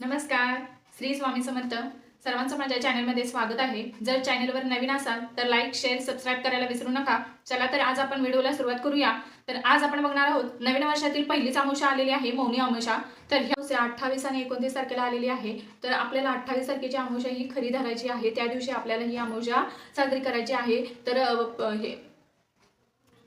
नमस्कार. श्री स्वामी समर्थ. सर्वांचं माझ्या चॅनलमध्ये स्वागत आहे. जर चॅनलवर नवीन असाल तर लाईक, शेअर, सबस्क्राईब करायला विसरू नका. चला तर आज आपण व्हिडिओला सुरुवात करूया. तर आज आपण बघणार आहोत नवीन वर्षातील पहिलीच अमावस्या आलेली आहे, मौनी अमावस्या. तर ही अमावस्या 28 आणि 29 तारखेला आलेली आहे. तर आपल्याला 28 तारखेची अमावस्या ही खरी धरायची आहे. त्या दिवशी आपल्याला ही अमावस्या साजरी करायची आहे. तर हे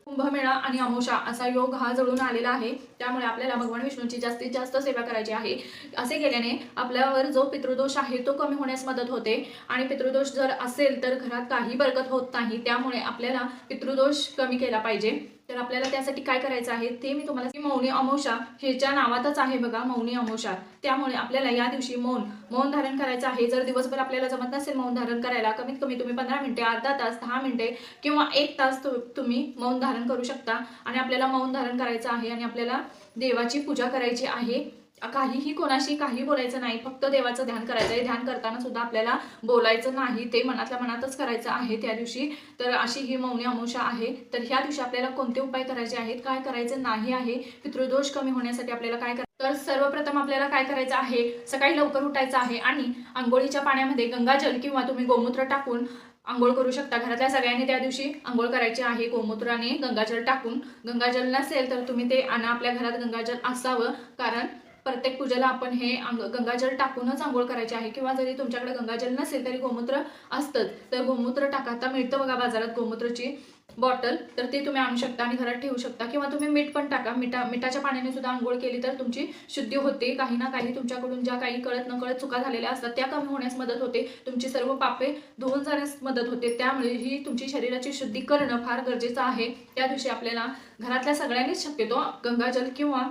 कुंभमेळा आणि अमावस्या असा योग हा जळून आलेला आहे. त्यामुळे आपल्याला भगवान विष्णूंची जास्तीत जास्त सेवा करायची आहे. असे केल्याने आपल्यावर जो पितृदोष आहे तो कमी होण्यास मदत होते. आणि पितृदोष जर असेल तर घरात काही बरकत होत नाही. त्यामुळे आपल्याला पितृदोष कमी केला पाहिजे. तर आपल्याला त्यासाठी काय करायचं आहे ते मी तुम्हाला, मौनी अमावस्या ह्याच्या नावातच आहे बघा, मौनी अमावस्या. त्यामुळे आपल्याला या दिवशी मौन धारण करायचं आहे. जर दिवसभर आपल्याला जमत नसेल मौन धारण करायला, कमीत कमी तुम्ही 15 मिनिटे, अर्धा तास, 10 मिनिटे किंवा 1 तास तुम्ही मौन धारण करू शकता. आणि आपल्याला मौन धारण करायचं आहे आणि आपल्याला देवाची पूजा करायची आहे. काहीही कोणाशी काही बोलायचं नाही, फक्त देवाचं ध्यान करायचं आहे. ध्यान करताना सुद्धा आपल्याला बोलायचं नाही, ते मनातल्या मनातच करायचं आहे त्या दिवशी. तर अशी ही मौनी अमावस्या आहे. तर ह्या दिवशी आपल्याला कोणते उपाय करायचे आहेत, काय करायचं नाही आहे, पितृदोष कमी होण्यासाठी आपल्याला काय तर सर्वप्रथम आपल्याला काय करायचं आहे, सकाळी लवकर उठायचं आहे आणि आंघोळीच्या पाण्यामध्ये गंगाजल किंवा तुम्ही गोमूत्र टाकून आंघोळ करू शकता. घरातल्या सगळ्यांनी त्या दिवशी आंघोळ करायची आहे गोमूत्र आणि गंगाजल टाकून. गंगाजल नसेल तर तुम्ही ते आणा, आपल्या घरात गंगाजल असावं, कारण प्रत्येक पूजेला आपण हे गंगाजल टाकूनच आंघोळ करायची आहे. किंवा जरी तुमच्याकडे गंगाजल नसेल तरी गोमूत्र असतंच, तर गोमूत्र टाका. आता मिळतं बघा बाजारात गोमूत्राची बॉटल, तर ते तुम्ही आणू शकता आणि घरात ठेवू शकता. किंवा तुम्ही मीठ पण टाका. मिठाच्या पाण्याने सुद्धा आंघोळ केली तर तुमची शुद्धी होते. काही ना काही तुमच्याकडून ज्या काही कळत नकळत चुका झालेल्या असतात त्या कमी होण्यास मदत होते. तुमची सर्व पापे धुवून जाण्यास मदत होते. त्यामुळे ही तुमची शरीराची शुद्धी करणं फार गरजेचं आहे. त्या दिवशी आपल्याला घरातल्या सगळ्यांनीच शक्यतो गंगाजल किंवा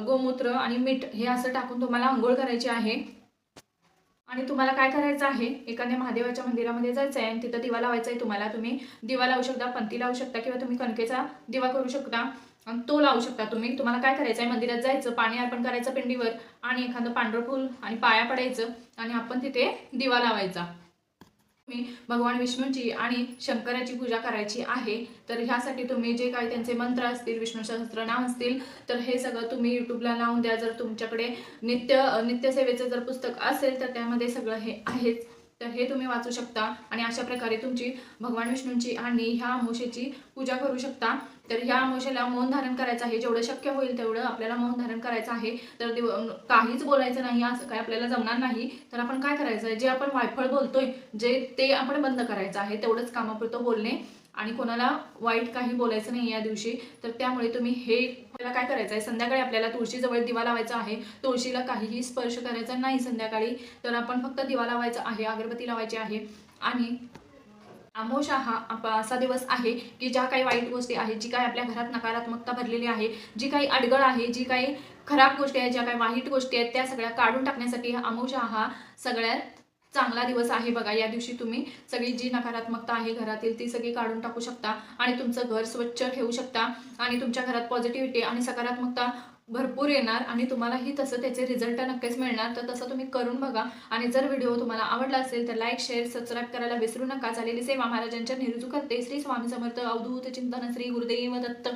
गोमूत्र आणि मीठ हे असं टाकून तुम्हाला आंघोळ करायची आहे. आणि तुम्हाला काय करायचं आहे, एखाद्या महादेवाच्या मंदिरामध्ये जायचं आहे आणि तिथं दिवा लावायचा आहे तुम्हाला. तुम्ही दिवा लावू शकता, पंती लावू शकता किंवा तुम्ही कणकेचा दिवा करू शकता आणि तो लावू शकता तुम्ही. तुम्हाला काय करायचं आहे, मंदिरात जायचं, पाणी अर्पण करायचं पिंडीवर आणि एखादं पांढरं फूल आणि पाया पडायचं आणि आपण तिथे दिवा लावायचा. तुम्ही भगवान विष्णूंची आणि शंकराची पूजा करायची आहे. तर ह्यासाठी तुम्ही जे काही त्यांचे मंत्र असतील, विष्णू सहस्त्रनाम असतील, तर हे सगळं तुम्ही यूट्यूबला लावून द्या. जर तुमच्याकडे नित्यसेवेचं जर पुस्तक असेल तर त्यामध्ये सगळं हे आहेच. तर हे तुम्ही वाचू शकता आणि अशा प्रकारे तुमची भगवान विष्णूंची आणि ह्या अमावस्येची पूजा करू शकता. तर ह्या अमावस्येला मौन धारण करायचं आहे. जेवढं शक्य होईल तेवढं आपल्याला मौन धारण करायचं आहे. तर काहीच बोलायचं नाही, असं काय आपल्याला जमणार नाही. तर आपण काय करायचं आहे, जे आपण वायफळ बोलतोय ते आपण बंद करायचं आहे. तेवढंच कामापुरतं बोलणे आणि कोणाला वाईट काही बोलायचं नाही या दिवशी. तर त्यामुळे तुम्ही हे आपल्याला काय करायचं आहे, संध्याकाळी आपल्याला तुळशीजवळ दिवा लावायचा आहे. तुळशीला काहीही स्पर्श करायचा नाही संध्याकाळी. तर आपण फक्त दिवा लावायचा आहे, अगरबत्ती लावायची आहे. आणि अमावस्या हा असा दिवस आहे की ज्या काही वाईट गोष्टी आहेत, जी काही आपल्या घरात नकारात्मकता भरलेली आहे, जी काही अडगळ आहे, जी काही खराब गोष्टी आहेत, ज्या काही वाईट गोष्टी आहेत, त्या सगळ्या काढून टाकण्यासाठी अमावस्या हा सगळ्यात चांगला दिवस आहे बघा. या दिवशी तुम्ही सगळी जी नकारात्मकता आहे घरातील ती सगळी काढून टाकू शकता आणि तुमचं घर स्वच्छ ठेवू शकता आणि तुमच्या घरात पॉझिटिव्हिटी आणि सकारात्मकता भरपूर येणार आणि तुम्हालाही तसं त्याचे रिझल्ट नक्कीच मिळणार. तर तसं तुम्ही करून बघा. आणि जर व्हिडिओ तुम्हाला आवडला असेल तर लाईक, शेअर, सबस्क्राईब करायला विसरू नका. झालेली सेवा महाराजांच्या निरुजू करते. श्री स्वामी समर्थ. अवधूत चिंतन. श्री गुरुदेव दत्त.